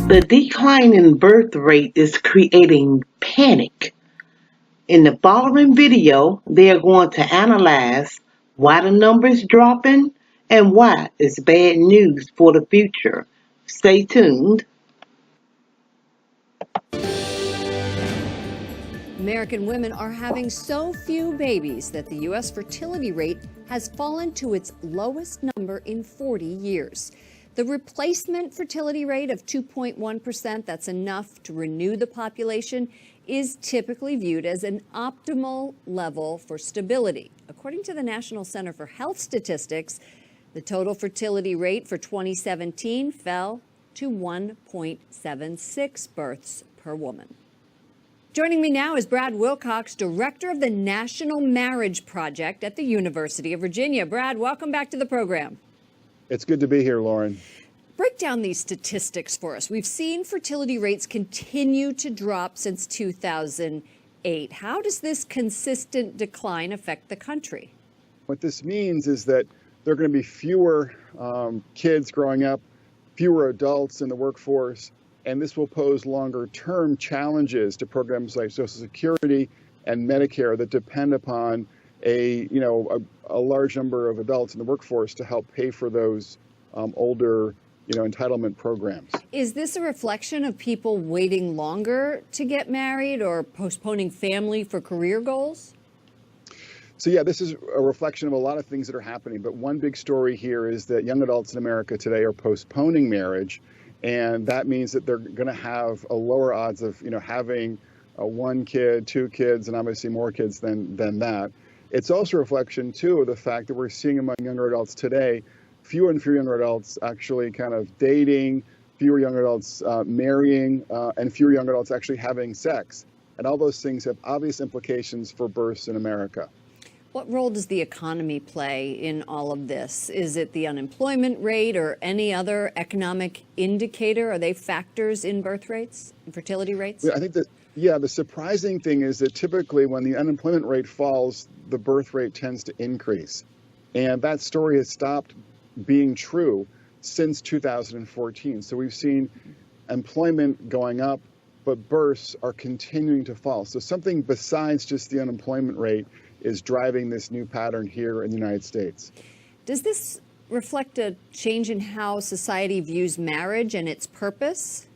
The decline in birth rate is creating panic. In the following video, they are going to analyze why the number is dropping and why it's bad news for the future. Stay tuned. American women are having so few babies that the U.S. fertility rate has fallen to its lowest number in 40 years. The replacement fertility rate of 2.1%, that's enough to renew the population, is typically viewed as an optimal level for stability. According to the National Center for Health Statistics, the total fertility rate for 2017 fell to 1.76 births per woman. Joining me now is Brad Wilcox, director of the National Marriage Project at the University of Virginia. Brad, welcome back to the program. It's good to be here, Lauren. Break down these statistics for us. We've seen fertility rates continue to drop since 2008. How does this consistent decline affect the country? What this means is that there are going to be fewer kids growing up, fewer adults in the workforce, and this will pose longer-term challenges to programs like Social Security and Medicare that depend upon a large number of adults in the workforce to help pay for those older entitlement programs. Is this a reflection of people waiting longer to get married or postponing family for career goals? So yeah, this is a reflection of a lot of things that are happening, but one big story here is that young adults in America today are postponing marriage. And that means that they're going to have a lower odds of, having one kid, two kids, and obviously more kids than that. It's also a reflection, too, of the fact that we're seeing among younger adults today, fewer and fewer younger adults actually kind of dating, fewer young adults marrying, and fewer young adults actually having sex. And all those things have obvious implications for births in America. What role does the economy play in all of this? Is it the unemployment rate or any other economic indicator? Are they factors in birth rates and fertility rates? Yeah, I think that, the surprising thing is that typically when the unemployment rate falls, the birth rate tends to increase. And that story has stopped being true since 2014. So we've seen employment going up, but births are continuing to fall. So something besides just the unemployment rate is driving this new pattern here in the United States. Does this reflect a change in how society views marriage and its purpose?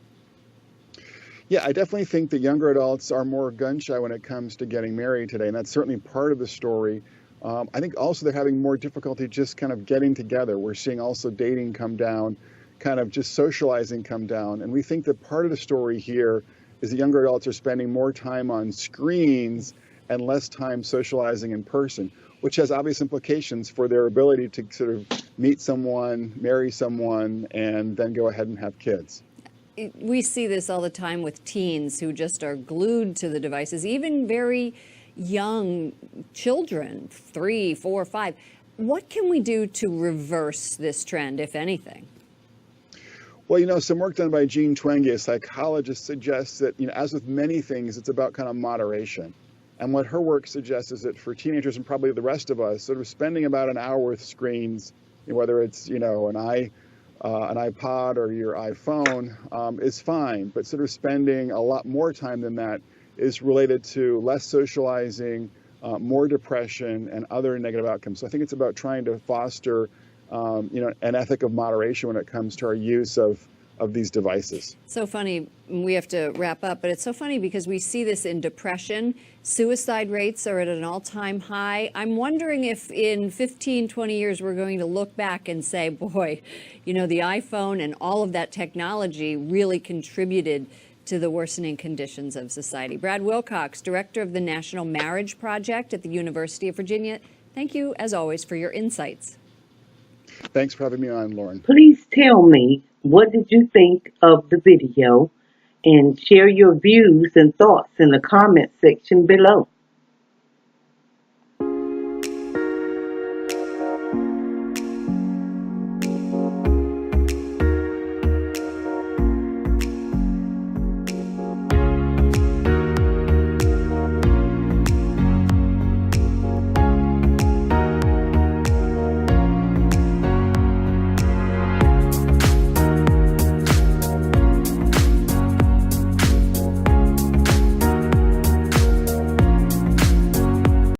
Yeah, I definitely think that younger adults are more gun-shy when it comes to getting married today, and that's certainly part of the story. I think also they're having more difficulty just kind of getting together. We're seeing also dating come down, kind of just socializing come down, and we think that part of the story here is that younger adults are spending more time on screens and less time socializing in person, which has obvious implications for their ability to sort of meet someone, marry someone, and then go ahead and have kids. We see this all the time with teens who just are glued to the devices, even very young children, 3, 4, 5. What can we do to reverse this trend, if anything? Well, some work done by Jean Twenge, a psychologist, suggests that, as with many things, it's about kind of moderation. And what her work suggests is that for teenagers and probably the rest of us, sort of spending about an hour with screens, whether it's, an iPod or your iPhone, is fine. But sort of spending a lot more time than that is related to less socializing, more depression, and other negative outcomes. So I think it's about trying to foster, an ethic of moderation when it comes to our use of these devices. So funny, we have to wrap up, but it's so funny because we see this in depression. Suicide rates are at an all-time high. I'm wondering if in 15, 20 years we're going to look back and say, boy, the iPhone and all of that technology really contributed to the worsening conditions of society. Brad Wilcox, director of the National Marriage Project at the University of Virginia, thank you, as always, for your insights. Thanks for having me on, Lauren. Please tell me, what did you think of the video? And share your views and thoughts in the comment section below.